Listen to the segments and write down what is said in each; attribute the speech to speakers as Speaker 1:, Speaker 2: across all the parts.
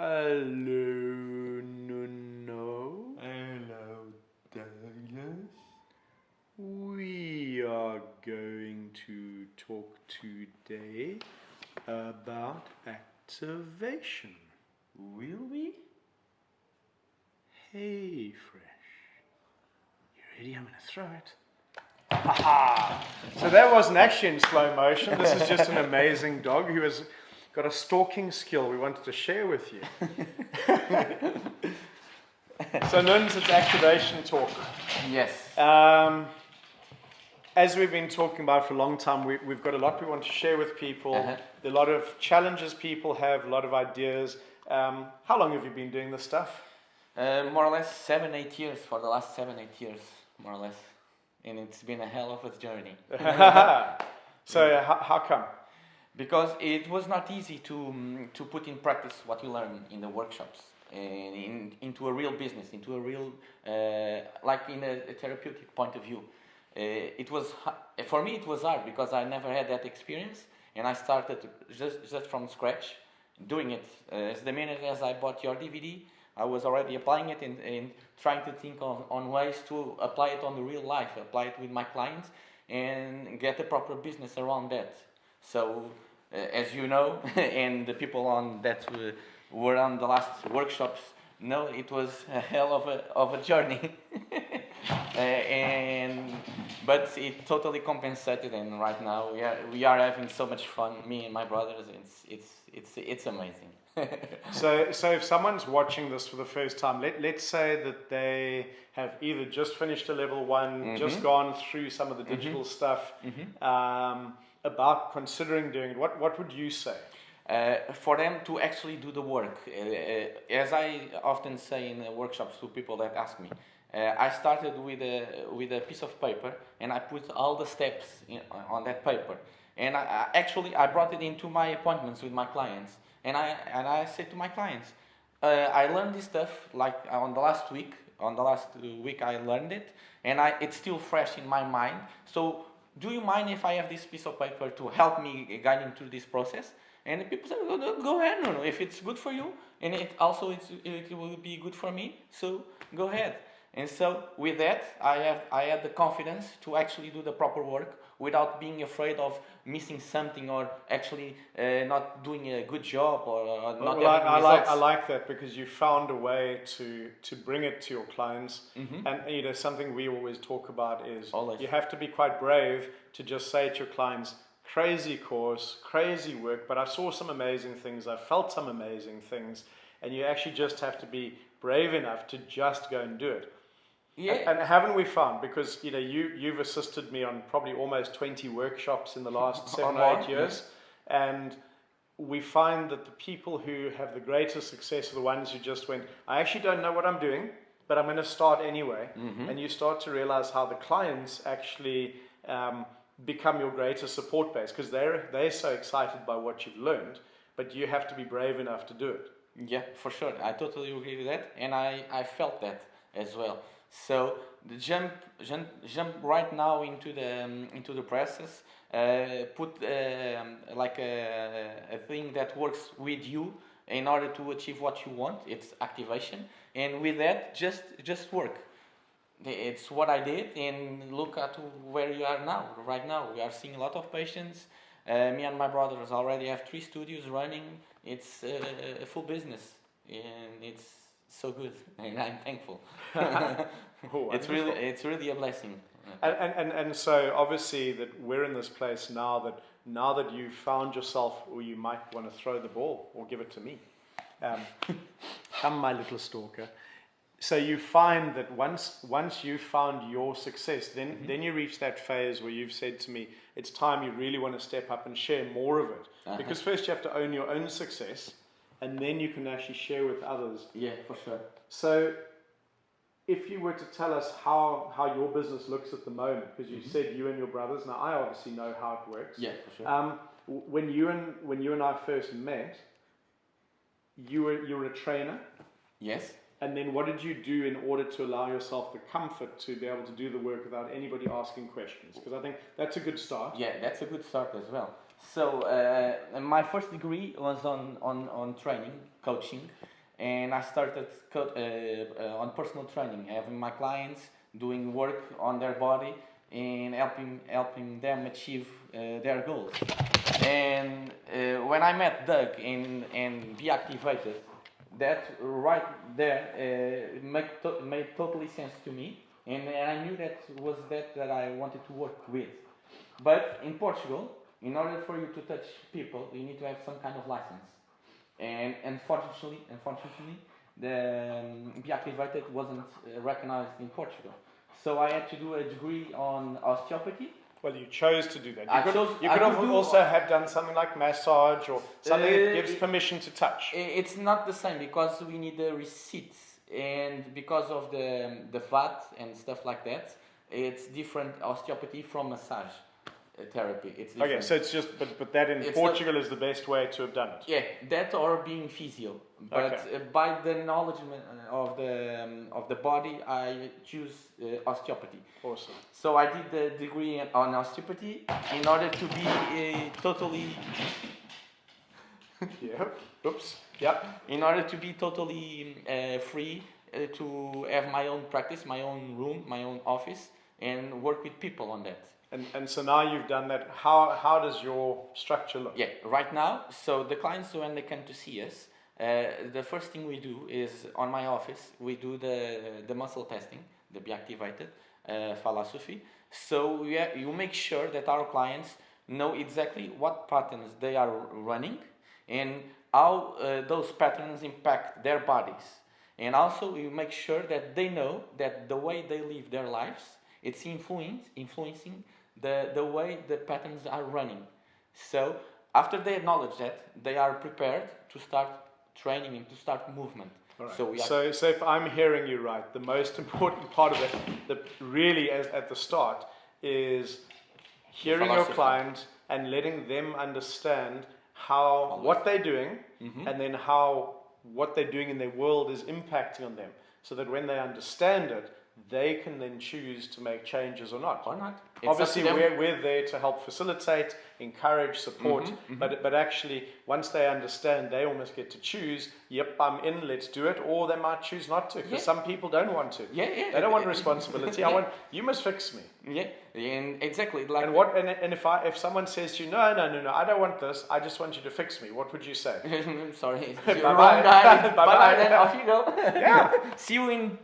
Speaker 1: Hello, Nuno.
Speaker 2: Hello, Douglas.
Speaker 1: We are going to talk today about activation.
Speaker 2: Will we?
Speaker 1: Hey, Fresh. You ready? I'm going to throw it. Aha! So that wasn't actually in slow motion. This is just an amazing dog who has got a stalking skill we wanted to share with you. So, Nuns, it's activation talk.
Speaker 2: Yes.
Speaker 1: As we've been talking about for a long time, we've got a lot we want to share with people. There are a lot of challenges people have, a lot of ideas. How long have you been doing this stuff?
Speaker 2: More or less 7-8 years, for the last 7-8 years, more or less. And it's been a hell of a journey.
Speaker 1: So how come?
Speaker 2: Because it was not easy to put in practice what you learn in the workshops and into a real business, into a real, like in a therapeutic point of view. It was, for me it was hard because I never had that experience, and I started just from scratch doing it. As the minute as I bought your DVD, I was already applying it and trying to think on ways to apply it on the real life, apply it with my clients and get a proper business around that. So, as you know, and the people on that were on the last workshops know, it was a hell of a journey. But it totally compensated, and right now we are having so much fun, me and my brothers. It's amazing.
Speaker 1: So if someone's watching this for the first time, let's say that they have either just finished a level 1, just gone through some of the digital stuff, about considering doing it, what would you say?
Speaker 2: For them to actually do the work. As I often say in workshops to people that ask me, I started with a piece of paper, and I put all the steps on that paper. And I brought it into my appointments with my clients. And I said to my clients, I learned this stuff like on the last week. On the last week I learned it, and it's still fresh in my mind. So do you mind if I have this piece of paper to help me guiding through this process? And people say, go ahead, Nuno, if it's good for you, and it will be good for me, so go ahead. And so with that, I had the confidence to actually do the proper work without being afraid of missing something or actually not doing a good job or not having results.
Speaker 1: I like that because you found a way to bring it to your clients. And something we always talk about is you have to be quite brave to just say to your clients, crazy course, crazy work, but I saw some amazing things, I felt some amazing things, and you actually just have to be brave enough to just go and do it.
Speaker 2: Yeah.
Speaker 1: And haven't we found, because you've assisted me on probably almost 20 workshops in the last 7 or 8 years, and we find that the people who have the greatest success are the ones who just went, I actually don't know what I'm doing, but I'm going to start anyway. And you start to realize how the clients actually become your greatest support base, because they're so excited by what you've learned, but you have to be brave enough to do it.
Speaker 2: Yeah, for sure. I totally agree with that, and I felt that as well. So the jump right now into the process, put like a thing that works with you in order to achieve what you want. It's activation, and with that, just work. It's what I did, and look at where you are now. Right now, we are seeing a lot of patients. Me and my brothers already have 3 studios running. It's a full business, and it's so good, and I'm thankful. It's really a blessing.
Speaker 1: And so obviously that we're in this place now that you've found yourself, or you might want to throw the ball or give it to me. Come, my little stalker. So you find that once you've found your success, then you reach that phase where you've said to me, it's time you really want to step up and share more of it. Because first you have to own your own success, and then you can actually share with others.
Speaker 2: Yeah, for sure.
Speaker 1: So if you were to tell us how your business looks at the moment, because you said you and your brothers, now I obviously know how it works.
Speaker 2: Yeah, for sure.
Speaker 1: When you and I first met, you were a trainer.
Speaker 2: Yes.
Speaker 1: And then what did you do in order to allow yourself the comfort to be able to do the work without anybody asking questions? Because I think that's a good start.
Speaker 2: Yeah, that's a good start as well. So my first degree was on training, coaching, and I started on personal training, having my clients doing work on their body and helping them achieve their goals. And when I met Doug and Be Activated, that right there made totally sense to me, and I knew that was that I wanted to work with. But in Portugal, in order for you to touch people, you need to have some kind of license. And unfortunately, the Be Activated wasn't recognized in Portugal. So I had to do a degree on osteopathy.
Speaker 1: Well, you chose to do that. You could
Speaker 2: I
Speaker 1: also have done something like massage or something that gives permission to touch.
Speaker 2: It's not the same because we need the receipts, and because of the VAT and stuff like that, it's different osteopathy from massage therapy. It's different.
Speaker 1: Okay, so it's just, but that in Portugal is the best way to have done it.
Speaker 2: Yeah, that or being physio. But by the knowledge of the body, I choose osteopathy.
Speaker 1: Awesome.
Speaker 2: So I did the degree on osteopathy in order to be totally.
Speaker 1: Oops. Yep.
Speaker 2: In order to be totally free to have my own practice, my own room, my own office, and work with people on that.
Speaker 1: And so now you've done that. How does your structure look?
Speaker 2: Yeah, right now, so the clients, when they come to see us, the first thing we do is, on my office, we do the muscle testing, the Be Activated philosophy. So you make sure that our clients know exactly what patterns they are running and how those patterns impact their bodies. And also you make sure that they know that the way they live their lives, it's influencing the way the patterns are running. So after they acknowledge that, they are prepared to start training and to start movement.
Speaker 1: Right.
Speaker 2: So
Speaker 1: if I'm hearing you right, the most important part of it, really at the start, is hearing your client and letting them understand what they're doing, and then how what they're doing in their world is impacting on them, so that when they understand it, they can then choose to make changes or not. Obviously, we're there to help facilitate, encourage, support, but actually, once they understand, they almost get to choose, yep, I'm in, let's do it, or they might choose not to, because some people don't want to. They don't want responsibility. You must fix me.
Speaker 2: And exactly.
Speaker 1: And if someone says to you, no, I don't want this, I just want you to fix me, what would you say?
Speaker 2: Sorry, you're wrong guy. Bye-bye, then off you go.
Speaker 1: Yeah.
Speaker 2: See you in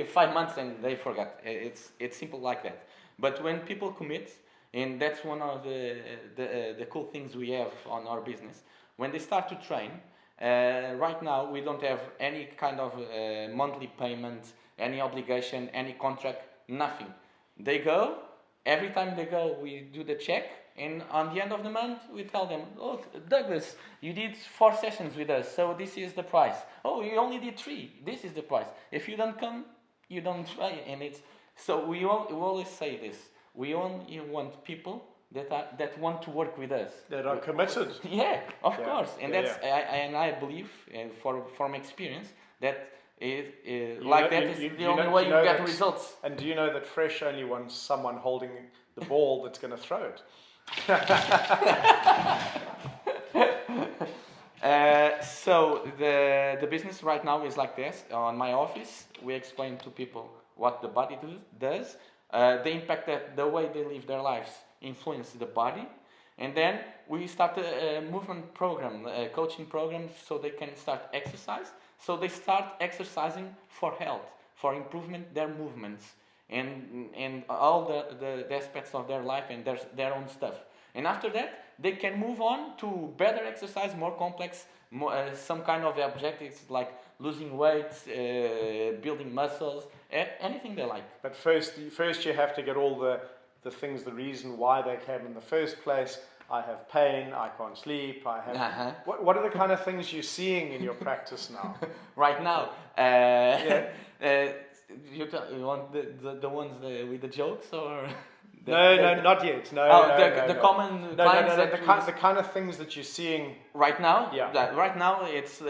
Speaker 2: 5 months, and they forgot. It's simple like that. But when people commit, and that's one of the cool things we have on our business, when they start to train, right now we don't have any kind of monthly payment, any obligation, any contract, nothing. They go, every time they go, we do the check, and on the end of the month, we tell them, look, Douglas, you did 4 sessions with us, so this is the price. Oh, you only did 3, this is the price. If you don't come, you don't try, and it's... So we always say this. We only want people that want to work with us.
Speaker 1: That are committed.
Speaker 2: Yeah, of course. And I believe, from experience, that is the only way you get results.
Speaker 1: And do you know that Fresh only wants someone holding the ball that's going to throw it?
Speaker 2: So the business right now is like this. On my office, we explain to people what the body does, the impact that the way they live their lives influence the body, and then we start a movement program, a coaching program, so they can start exercise. So they start exercising for health, for improvement their movements, and all the aspects of their life and their own stuff. And after that, they can move on to better exercise, more complex, some kind of objectives like losing weight, building muscles, anything they like.
Speaker 1: But first you have to get all the things, the reason why they came in the first place. I have pain, I can't sleep, I have... What are the kind of things you're seeing in your practice now?
Speaker 2: Right now? You want the ones with the jokes, or...
Speaker 1: No, not yet.
Speaker 2: The common clients.
Speaker 1: The kind of things that you're seeing
Speaker 2: right now.
Speaker 1: Yeah.
Speaker 2: Right now, it's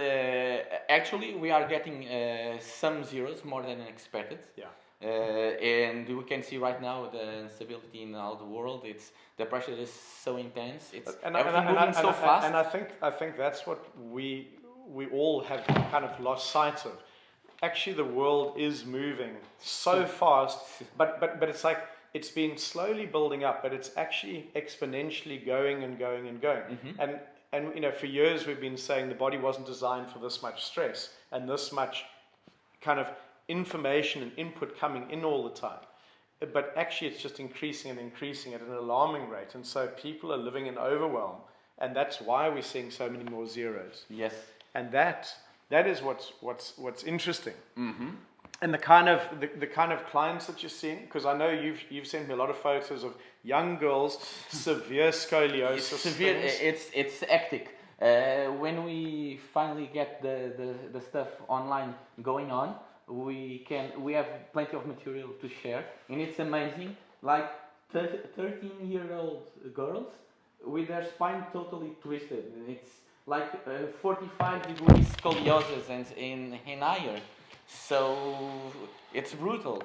Speaker 2: actually we are getting some zeros more than expected.
Speaker 1: Yeah.
Speaker 2: And we can see right now the instability in all the world. The pressure is so intense. It's everything moving so fast.
Speaker 1: And I think that's what we all have kind of lost sight of. Actually, the world is moving so fast, but it's like it's been slowly building up, but it's actually exponentially going and going and going. And you know, for years we've been saying the body wasn't designed for this much stress and this much kind of information and input coming in all the time. But actually it's just increasing and increasing at an alarming rate. And so people are living in overwhelm. And that's why we're seeing so many more zeros.
Speaker 2: Yes.
Speaker 1: And that is what's interesting. And the kind of clients that you're seeing, because I know you've sent me a lot of photos of young girls, severe scoliosis.
Speaker 2: It's severe. It's hectic. When we finally get the stuff online going on, we have plenty of material to share, and it's amazing. Like 13-year-old girls with their spine totally twisted. It's like 45-degree scoliosis and higher. So it's brutal.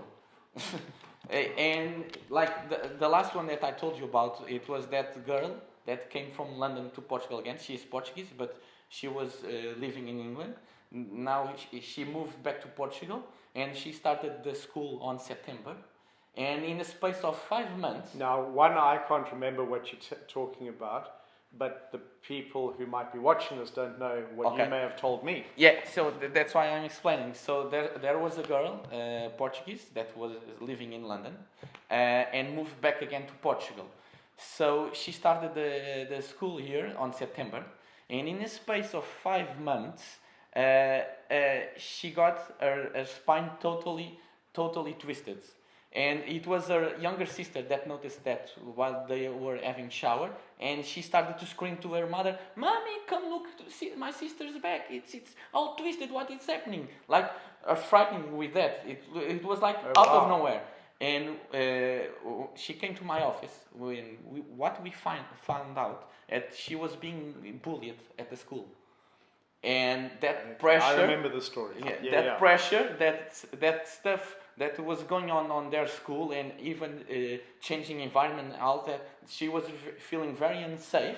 Speaker 2: And like the last one that I told you about, it was that girl that came from London to Portugal again. She's Portuguese, but she was living in England. Now she moved back to Portugal, and she started the school on September. And in a space of 5 months...
Speaker 1: Now, I can't remember what you're talking about, but the people who might be watching this don't know what you may have told me.
Speaker 2: Yeah, so that's why I'm explaining. So there was a girl, Portuguese, that was living in London, and moved back again to Portugal. So she started the school here on September, and in a space of 5 months, she got her spine totally twisted. And it was her younger sister that noticed that while they were having shower, and she started to scream to her mother, "Mommy, come look, see, my sister's back. It's all twisted. What is happening?" Like frightening with that. It was like out of nowhere. And she came to my office when we found out that she was being bullied at the school. And that pressure...
Speaker 1: I remember the story.
Speaker 2: Pressure, that stuff that was going on their school, and even changing environment, all that, she was feeling very unsafe.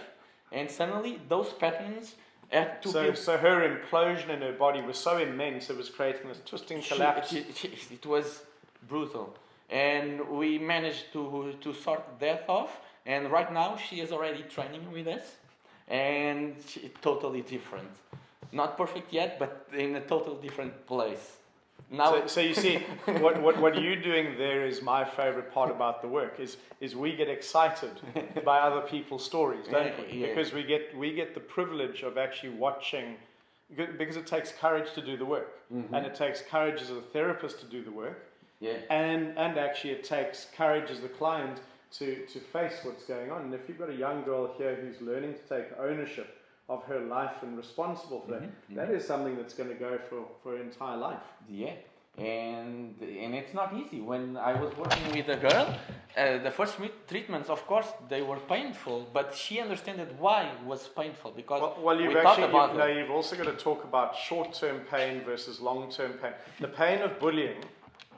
Speaker 2: And suddenly those patterns had to
Speaker 1: So her implosion in her body was so immense, it was creating this twisting collapse.
Speaker 2: It was brutal. And we managed to sort that off. And right now she is already training with us. And she's totally different. Not perfect yet, but in a totally different place. Now,
Speaker 1: so you see, what you're doing there is my favorite part about the work, is we get excited by other people's stories, don't we?
Speaker 2: Yeah.
Speaker 1: Because we get the privilege of actually watching, because it takes courage to do the work. And it takes courage as a therapist to do the work.
Speaker 2: Yeah.
Speaker 1: And actually it takes courage as the client to face what's going on. And if you've got a young girl here who's learning to take ownership of her life and responsible for that, that is something that's going to go for her entire life.
Speaker 2: Yeah, and it's not easy. When I was working with a girl, the first treatments, of course, they were painful, but she understood why it was painful, because
Speaker 1: you've also got to talk about short-term pain versus long-term pain. The pain of bullying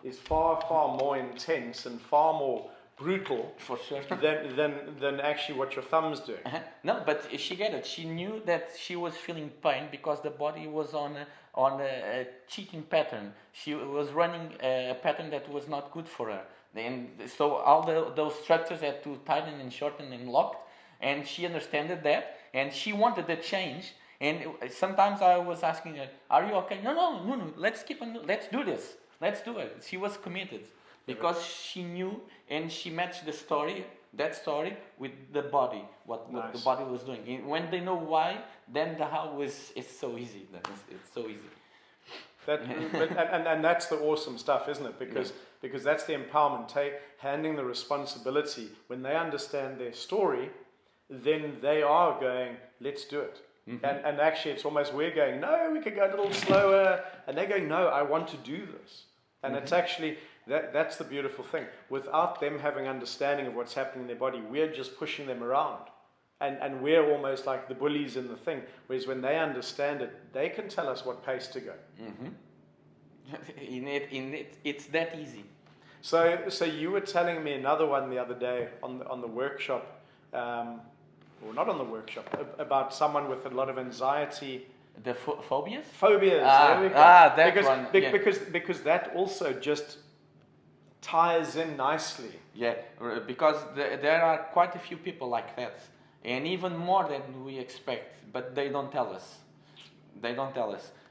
Speaker 1: is far, far more intense and far more brutal,
Speaker 2: for sure,
Speaker 1: than actually what your thumb's doing.
Speaker 2: No, but she get it. She knew that she was feeling pain because the body was on a cheating pattern. She was running a pattern that was not good for her. And so all those structures had to tighten and shorten and locked. And she understood that, and she wanted a change. And sometimes I was asking her, "Are you okay?" No. Let's keep on. Let's do this. Let's do it. She was committed. Because she knew, and she matched that story with the body, what the body was doing. And when they know why, then the how is so easy. It's so easy.
Speaker 1: And that's the awesome stuff, isn't it? Because that's the empowerment. Handing the responsibility. When they understand their story, then they are going, "Let's do it." And actually, it's almost we're going, "No, we could go a little slower," and they're going, "No, I want to do this." And it's actually... That's the beautiful thing. Without them having understanding of what's happening in their body, we're just pushing them around. And we're almost like the bullies in the thing. Whereas when they understand it, they can tell us what pace to go.
Speaker 2: It's that easy.
Speaker 1: So you were telling me another one the other day on the workshop, or not on the workshop, about someone with a lot of anxiety.
Speaker 2: The phobias?
Speaker 1: Phobias. There we go.
Speaker 2: That
Speaker 1: because that also just ties in nicely.
Speaker 2: Yeah, because there are quite a few people like that, and even more than we expect, but they don't tell us.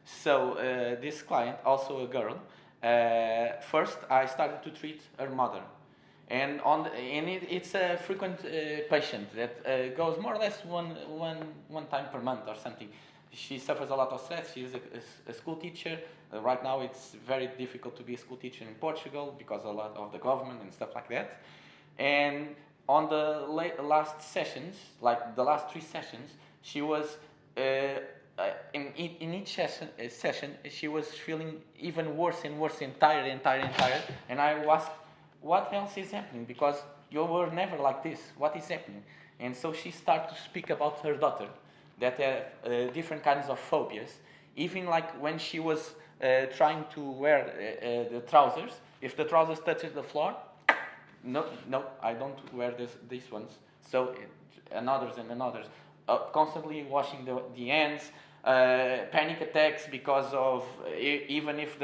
Speaker 2: So this client, also a girl, first I started to treat her mother, and it's a frequent patient that goes more or less one time per month or something. She suffers a lot of stress. She is a school teacher. Right now it's very difficult to be a school teacher in Portugal because a lot of the government and stuff like that. And on the last sessions, like the last 3 sessions, she was in each session she was feeling even worse and worse and tired. And I asked, what else is happening? Because you were never like this. What is happening? And so she started to speak about her daughter that have different kinds of phobias. Even like when she was trying to wear the trousers, if the trousers touches the floor, no, I don't wear these ones. So another. Constantly washing the hands, panic attacks because of even if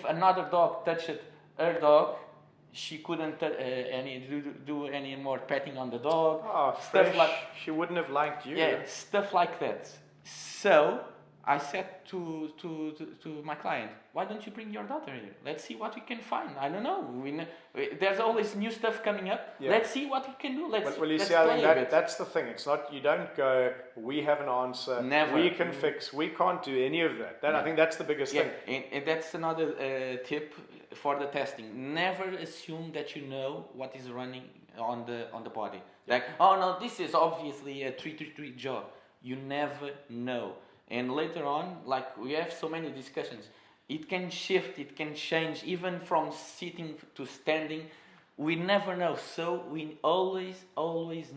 Speaker 2: another dog touched her dog, she couldn't do any more petting on the dog.
Speaker 1: Oh,
Speaker 2: stuff like
Speaker 1: she wouldn't have liked you.
Speaker 2: Yeah, stuff like that. So I said to my client, why don't you bring your daughter here? Let's see what we can find. I don't know. There's always new stuff coming up. Yeah. Let's see what we can do.
Speaker 1: Well, you see, I think that's the thing. It's not, you don't go, we have an answer.
Speaker 2: Never.
Speaker 1: We can fix. We can't do any of that. I think that's the biggest thing.
Speaker 2: And that's another tip for the testing. Never assume that you know what is running on the body. Like, oh no, this is obviously a 333 jaw. You never know. And later on, like we have so many discussions, it can shift, it can change, even from sitting to standing. We never know, so we always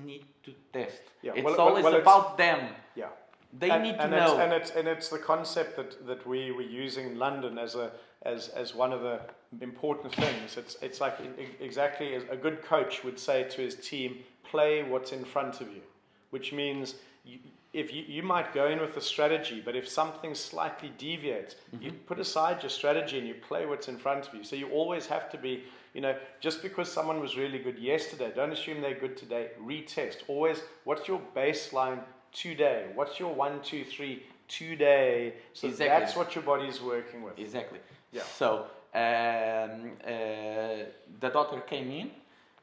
Speaker 2: need to test. Yeah. It's always about them.
Speaker 1: Yeah.
Speaker 2: They need to know.
Speaker 1: And it's the concept that we were using in London as one of the important things. It's like exactly as a good coach would say to his team, play what's in front of you, which means if you might go in with a strategy, but if something slightly deviates, you put aside your strategy and you play what's in front of you. So you always have to be, just because someone was really good yesterday, don't assume they're good today. Retest. Always, what's your baseline today? What's your 1, 2, 3 today? So exactly. That's what your body is working with.
Speaker 2: Exactly. Yeah. So the doctor came in.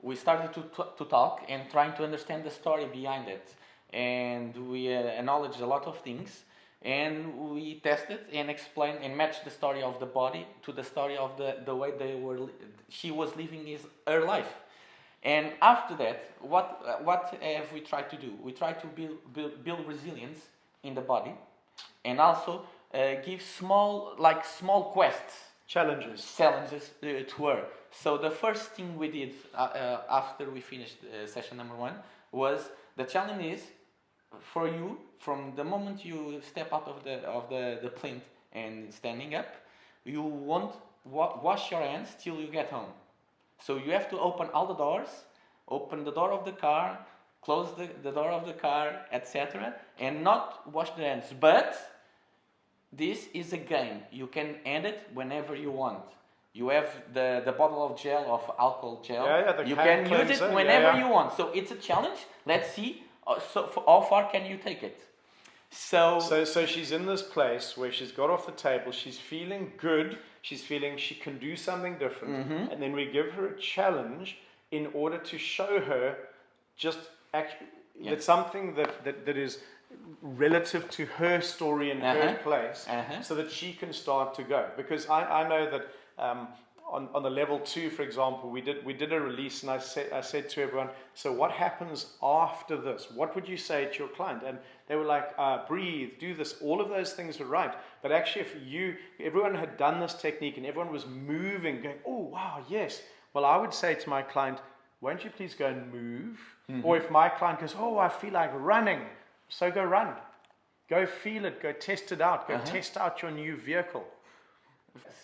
Speaker 2: We started to talk and trying to understand the story behind it. And we acknowledged a lot of things, and we tested and explained and matched the story of the body to the story of the way she was living her life. And after that, what have we tried to do? We tried to build resilience in the body, and also give small quests, challenges to her. So the first thing we did after we finished session number 1 was, the challenge is for you, from the moment you step out of the plinth and standing up, you won't wash your hands till you get home. So you have to open all the doors, open the door of the car, close the door of the car, etc., and not wash the hands. But this is a game. You can end it whenever you want. You have the bottle of alcohol gel. You can use it whenever you want. So it's a challenge. Let's see. How far can you take it? So
Speaker 1: she's in this place where she's got off the table. She's feeling good. She's feeling she can do something different. And then we give her a challenge in order to show her that something that is relative to her story and her place, so that she can start to go. Because I know that on the level 2, for example, we did a release, and I said to everyone, so what happens after this? What would you say to your client? And they were like, breathe, do this. All of those things were right. But actually, everyone had done this technique and everyone was moving, going, oh, wow, yes. Well, I would say to my client, won't you please go and move? Or if my client goes, oh, I feel like running, so go run. Go feel it, go test it out, go test out your new vehicle.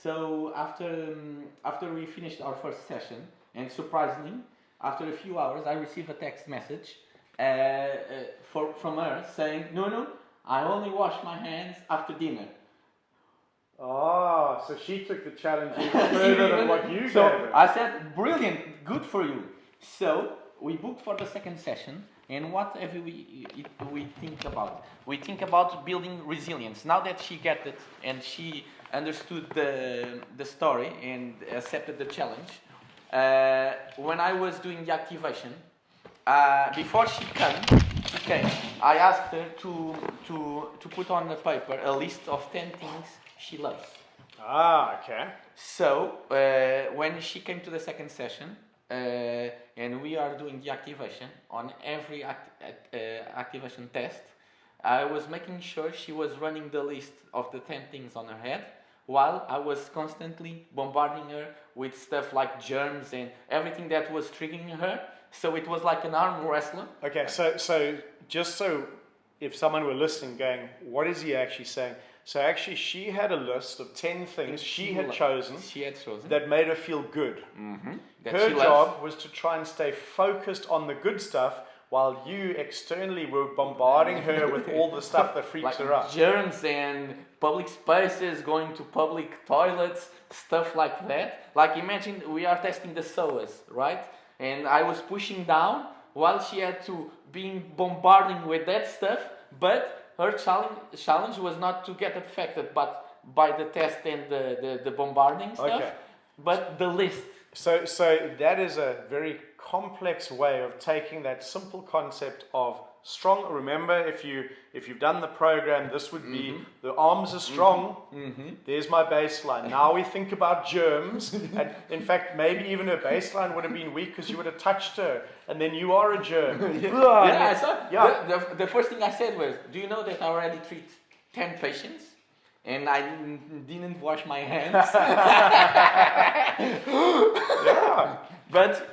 Speaker 2: So after we finished our first session, and surprisingly, after a few hours, I received a text message from her saying, "Nuno, I only wash my hands after dinner."
Speaker 1: Ah, so she took the challenge even further than what you gave her.
Speaker 2: I said, "Brilliant, good for you." So we booked for the second session, and what have we think about? We think about building resilience. Now that she get it and she understood the story and accepted the challenge, when I was doing the activation, before she came, I asked her to put on the paper a list of 10 things she loves.
Speaker 1: Ah, okay.
Speaker 2: So when she came to the second session, and we are doing the activation on every activation test, I was making sure she was running the list of the 10 things on her head, while I was constantly bombarding her with stuff like germs and everything that was triggering her. So it was like an arm wrestler.
Speaker 1: Okay, so just so if someone were listening going, what is he actually saying? So actually she had a list of 10 things she had chosen that made her feel good.
Speaker 2: Mm-hmm.
Speaker 1: Her job was to try and stay focused on the good stuff while you externally were bombarding her with all the stuff that freaks her out.
Speaker 2: Germs and public spaces, going to public toilets, stuff like that. Like imagine we are testing the psoas, right? And I was pushing down while she had to be bombarding with that stuff, but her challenge was not to get affected by the test and the bombarding stuff, but the list.
Speaker 1: So that is a very complex way of taking that simple concept of strong. Remember, if you've done the program, this would be the arms are strong. Mm-hmm. There's my baseline. Now we think about germs, and in fact, maybe even her baseline would have been weak because you would have touched her, and then you are a germ.
Speaker 2: I saw. The first thing I said was, "Do you know that I already treat 10 patients?" And I didn't wash my hands.
Speaker 1: Yeah. But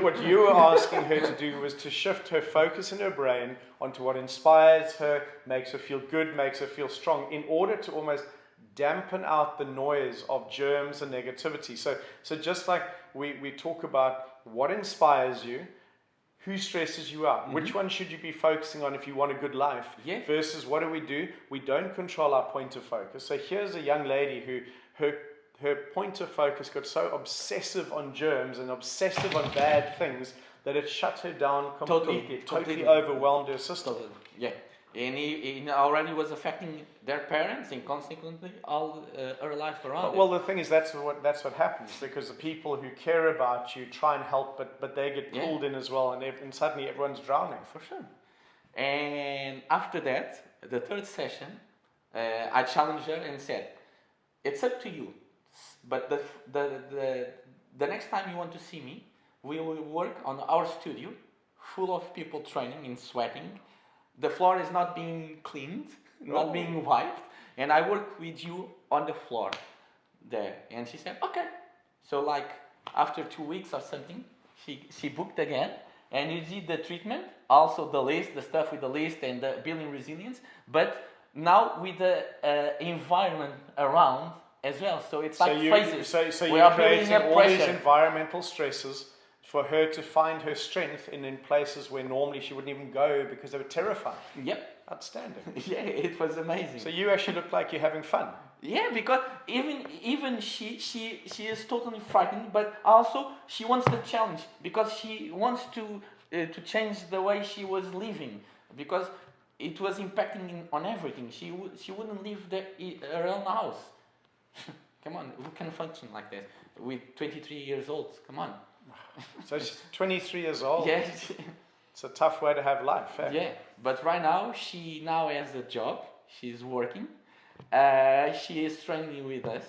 Speaker 1: what you were asking her to do was to shift her focus in her brain onto what inspires her, makes her feel good, makes her feel strong, in order to almost dampen out the noise of germs and negativity. So just like we talk about what inspires you, who stresses you out? Mm-hmm. Which one should you be focusing on if you want a good life?
Speaker 2: Yeah.
Speaker 1: Versus what do? We don't control our point of focus. So here's a young lady who her point of focus got so obsessive on germs and obsessive on bad things that it shut her down completely. Totally overwhelmed her system.
Speaker 2: Totally. Yeah. And it already was affecting their parents and consequently all her life around.
Speaker 1: Well, the thing is, that's what happens, because the people who care about you try and help, but they get pulled in as well, and suddenly everyone's drowning.
Speaker 2: For sure. And after that, the third session, I challenged her and said, "It's up to you, but the next time you want to see me, we will work on our studio, full of people training and sweating. The floor is not being cleaned, not being wiped, and I work with you on the floor there." And she said, "Okay." So like after 2 weeks or something, she booked again, and you did the treatment, also the list, the stuff with the list and the building resilience, but now with the environment around as well. So it's like phases.
Speaker 1: So you're creating all these environmental stresses for her to find her strength in places where normally she wouldn't even go because they were terrifying.
Speaker 2: Yep.
Speaker 1: Outstanding.
Speaker 2: Yeah, it was amazing.
Speaker 1: So you actually look like you're having fun.
Speaker 2: Yeah, because even she is totally frightened, but also she wants the challenge because she wants to change the way she was living, because it was impacting on everything. She wouldn't leave her own house. Come on, who can function like that with 23 years old? Come on.
Speaker 1: So she's 23 years old.
Speaker 2: Yes.
Speaker 1: It's a tough way to have life. Eh?
Speaker 2: Yeah, but right now she now has a job. She's working. She is training with us,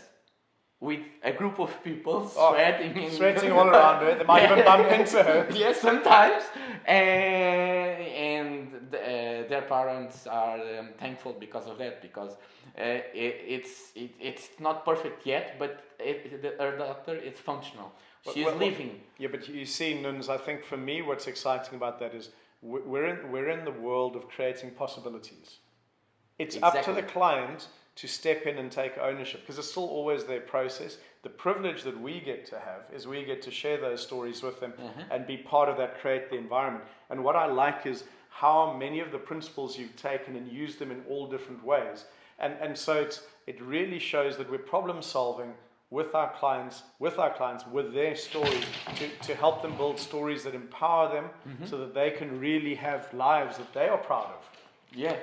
Speaker 2: with a group of people
Speaker 1: sweating all around her. They might even bump into her.
Speaker 2: Yes, sometimes. And their parents are thankful because of that, because it's not perfect yet, but her daughter is functional. She's living.
Speaker 1: Yeah, but you see, Nunes, I think for me what's exciting about that is we're in the world of creating possibilities. It's up to the client to step in and take ownership, because it's still always their process. The privilege that we get to have is we get to share those stories with them and be part of that, create the environment. And what I like is how many of the principles you've taken and used them in all different ways. And so it really shows that we're problem solving with our clients, with their story, to help them build stories that empower them so that they can really have lives that they are proud of.
Speaker 2: Yeah,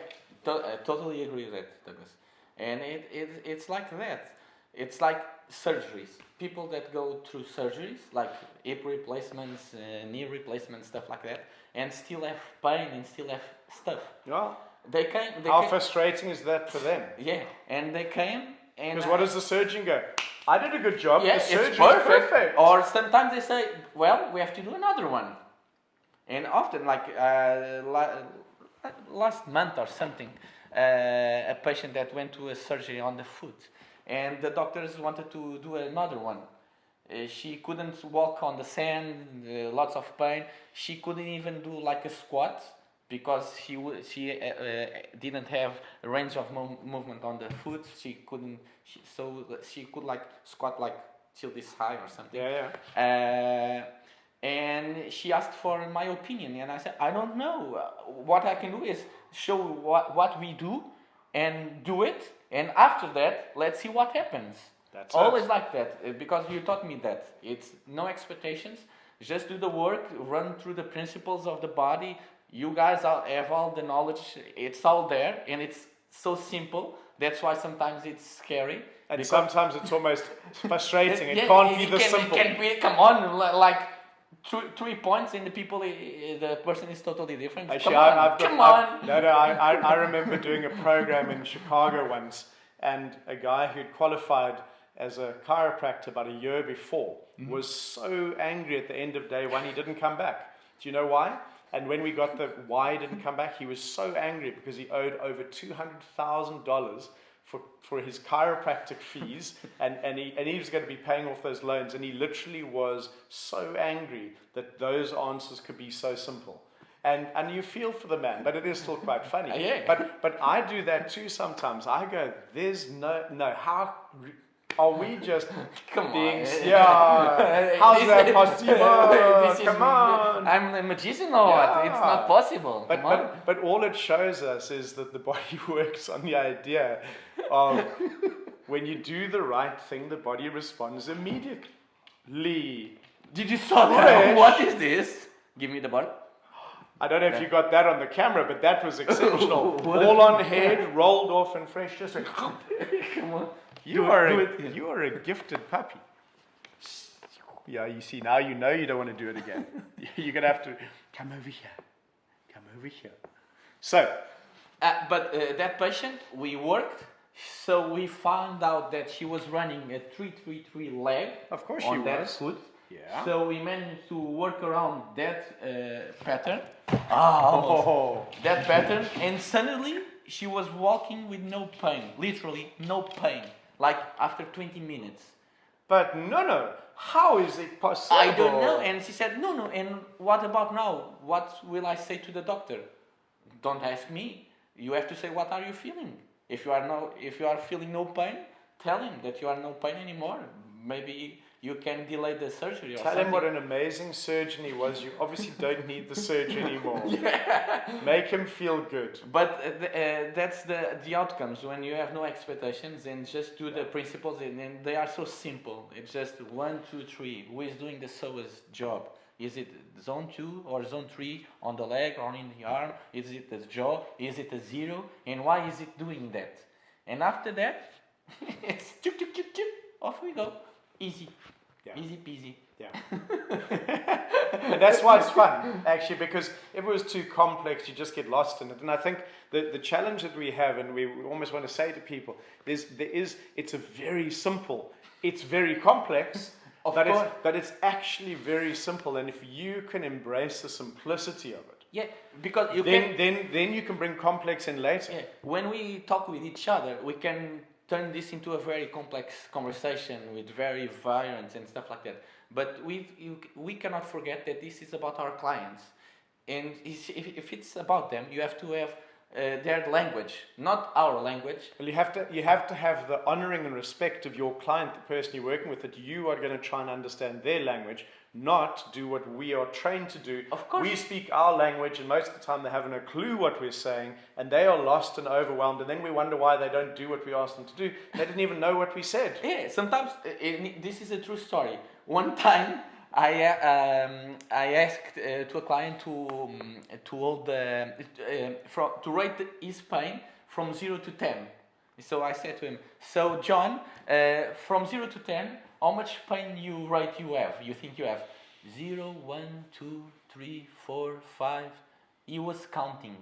Speaker 2: I totally agree with that, Douglas. And it's like that. It's like surgeries. People that go through surgeries, like hip replacements, knee replacements, stuff like that, and still have pain and still have stuff.
Speaker 1: Yeah.
Speaker 2: How
Speaker 1: frustrating is that for them?
Speaker 2: Yeah, and they came and...
Speaker 1: Because what does the surgeon go? I did a good job.
Speaker 2: Yeah,
Speaker 1: the surgeon's
Speaker 2: it's perfect. Or sometimes they say, well, we have to do another one. And often, like last month or something, a patient that went to a surgery on the foot, and the doctors wanted to do another one. She couldn't walk on the sand, lots of pain. She couldn't even do like a squat because she didn't have a range of movement on the foot. She couldn't, so she could like squat like till this high or something. And she asked for my opinion, and I said, I don't know. What I can do is show what we do and do it, and after that, let's see what happens.
Speaker 1: That's
Speaker 2: always like that, because you taught me that. It's no expectations, just do the work, run through the principles of the body. You guys have all the knowledge, it's all there, and it's so simple. That's why sometimes it's scary.
Speaker 1: And sometimes it's almost frustrating. It can't be this simple.
Speaker 2: Come on, like 3 points, and the person is totally different.
Speaker 1: Actually,
Speaker 2: come on.
Speaker 1: I remember doing a program in Chicago once, and a guy who'd qualified as a chiropractor about a year before was so angry at the end of day one he didn't come back. Do you know why? And when we got the why he didn't come back, he was so angry because he owed over $200,000 for his chiropractic fees, and he was going to be paying off those loans, and he literally was so angry that those answers could be so simple. And you feel for the man, but it is still quite funny. But I do that too sometimes. I go, there's no how are we just being how's that possible? Come on.
Speaker 2: I'm a magician or what? It's not possible.
Speaker 1: But all it shows us is that the body works on the idea of when you do the right thing, the body responds immediately.
Speaker 2: Did you saw that? What is this? Give me the bottle.
Speaker 1: I don't know if you got that on the camera, but that was exceptional. All on head, rolled off, and fresh. Just like, come on. You are a gifted puppy. Yeah, you see, now you know you don't want to do it again. You're going to have to come over here. Come over here. So.
Speaker 2: But that patient, we worked. So we found out that she was running a 3-3-3 leg.
Speaker 1: Of course
Speaker 2: on
Speaker 1: she
Speaker 2: that
Speaker 1: was.
Speaker 2: Foot.
Speaker 1: Yeah.
Speaker 2: So we managed to work around that pattern. That pattern, and suddenly she was walking with no pain. Literally no pain. Like after 20 minutes.
Speaker 1: But no. How is it possible?
Speaker 2: I don't know. And she said, no. And what about now? What will I say to the doctor? Don't ask me. You have to say, what are you feeling? If you are feeling no pain, tell him that you are no pain anymore. Maybe you can delay the surgery or
Speaker 1: Tell
Speaker 2: something.
Speaker 1: him what an amazing surgeon he was. You obviously don't need the surgery anymore. Make him feel good.
Speaker 2: But that's the outcomes when you have no expectations and just do the principles, and they are so simple. It's just 1, 2, 3. Who is doing the sewers job? Is it zone 2 or zone 3 on the leg or in the arm? Is it the jaw? Is it a 0? And why is it doing that? And after that, it's off we go. Easy.
Speaker 1: Yeah.
Speaker 2: Easy peasy.
Speaker 1: Yeah. And that's why it's fun, actually, because if it was too complex, you just get lost in it. And I think the challenge that we have, and we almost want to say to people, it's a very simple, it's very complex, but it's actually very simple. And if you can embrace the simplicity of it,
Speaker 2: yeah, because
Speaker 1: then you can bring complex in later.
Speaker 2: Yeah. When we talk with each other, we can turn this into a very complex conversation with very variants and stuff like that. But we cannot forget that this is about our clients. And if it's about them, you have to have their language, not our language.
Speaker 1: Well, you have to have the honouring and respect of your client, the person you're working with, that you are going to try and understand their language, not do what we are trained to do.
Speaker 2: Of course.
Speaker 1: We speak our language, and most of the time they haven't a clue what we're saying, and they are lost and overwhelmed, and then we wonder why they don't do what we ask them to do. They didn't even know what we said.
Speaker 2: Yeah, sometimes this is a true story. One time, I asked to a client to rate his pain from 0 to 10. So I said to him, "So John, from 0 to 10, how much pain you think you have?" 0, 1, 2, 3, 4, 5. He was counting,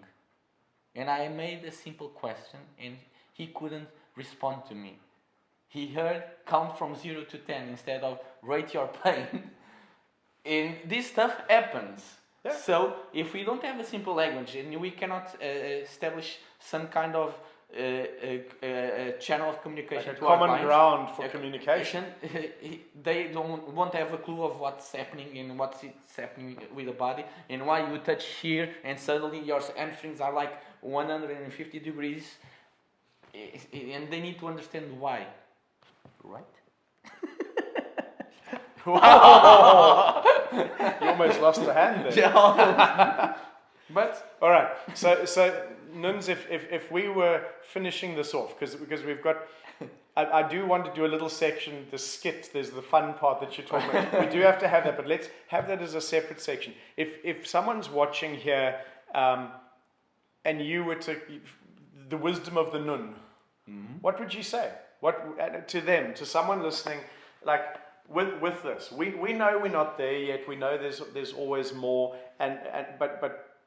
Speaker 2: and I made a simple question, and he couldn't respond to me. He heard count from 0 to 10 instead of rate your pain. And this stuff happens. Yeah. So if we don't have a simple language and we cannot establish some kind of channel of communication,
Speaker 1: like a common ground for communication,
Speaker 2: they won't have a clue of what's happening and what's happening with the body, and why you touch here and suddenly your hamstrings are like 150 degrees, and they need to understand why. Right?
Speaker 1: Wow! You almost lost a hand there.
Speaker 2: But
Speaker 1: all right, so Nuns, if we were finishing this off, because we've got, I do want to do a little section, the skit. There's the fun part that you're talking about. We do have to have that, but let's have that as a separate section. If someone's watching here, and you were to the wisdom of the Nun, what would you say? What to them, to someone listening, like? With this, we know we're not there yet. We know there's always more, but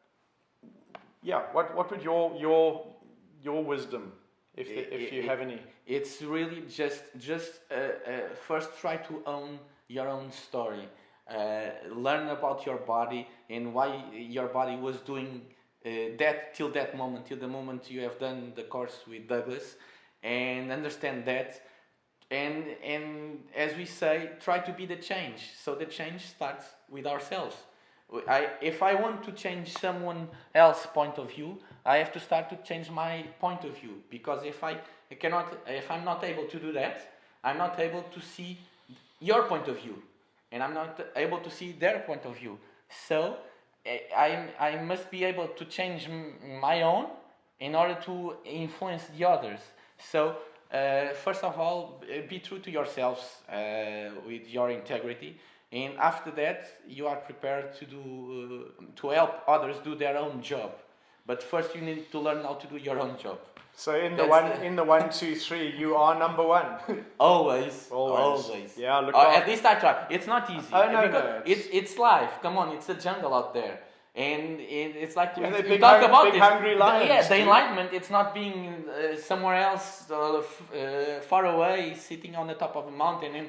Speaker 1: yeah, what would your wisdom, if you have any?
Speaker 2: It's really just first try to own your own story, learn about your body and why your body was doing that till the moment you have done the course with Douglas, and understand that. And as we say, try to be the change. So the change starts with ourselves. If I want to change someone else's point of view, I have to start to change my point of view. Because if I'm not able to do that, I'm not able to see your point of view, and I'm not able to see their point of view. So I must be able to change my own in order to influence the others. So. First of all, be true to yourselves with your integrity, and after that, you are prepared to help others do their own job. But first, you need to learn how to do your own job.
Speaker 1: So in the 1, 2, 3, you are number one.
Speaker 2: Always.
Speaker 1: Yeah, look.
Speaker 2: At least I try. It's not easy.
Speaker 1: Oh no,
Speaker 2: it's life. Come on, it's a jungle out there. And it's like
Speaker 1: we talk about big hungry lions.
Speaker 2: The enlightenment. It's not being somewhere else, far away, sitting on the top of a mountain and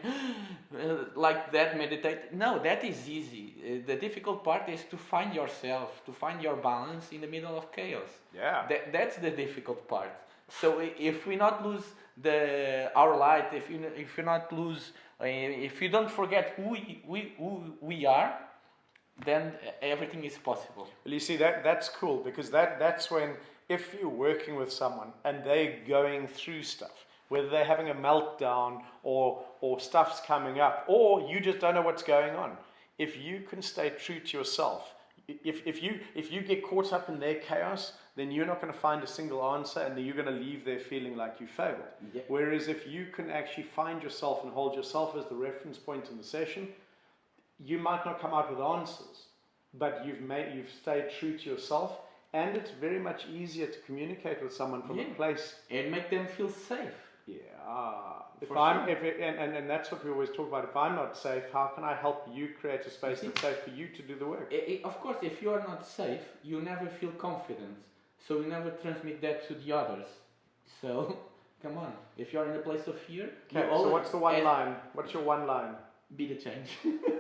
Speaker 2: like that meditate. No, that is easy. The difficult part is to find yourself, to find your balance in the middle of chaos.
Speaker 1: Yeah,
Speaker 2: that's the difficult part. So if we not lose our light, if you don't forget who we are, then everything is possible.
Speaker 1: Well, you see, that's cool, because that's when, if you're working with someone and they're going through stuff, whether they're having a meltdown or stuff's coming up, or you just don't know what's going on, if you can stay true to yourself, if you get caught up in their chaos, then you're not going to find a single answer, and then you're going to leave there feeling like you failed. Yeah. Whereas if you can actually find yourself and hold yourself as the reference point in the session, you might not come out with answers, but you've stayed true to yourself, and it's very much easier to communicate with someone from a place
Speaker 2: and make them feel safe.
Speaker 1: Yeah. And that's what we always talk about. If I'm not safe, how can I help you create a space that's safe for you to do the work?
Speaker 2: Of course, if you are not safe, you never feel confident, so you never transmit that to the others. So come on, if you're in a place of fear,
Speaker 1: so what's the one line? What's your one line?
Speaker 2: Be the change.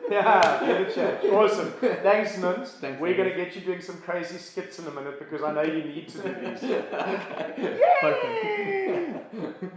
Speaker 1: Yeah, be the change. Awesome. Thanks, Nuns.
Speaker 2: Thanks.
Speaker 1: We're going to get you doing some crazy skits in a minute, because I know you need to do these.
Speaker 2: Okay. Perfect.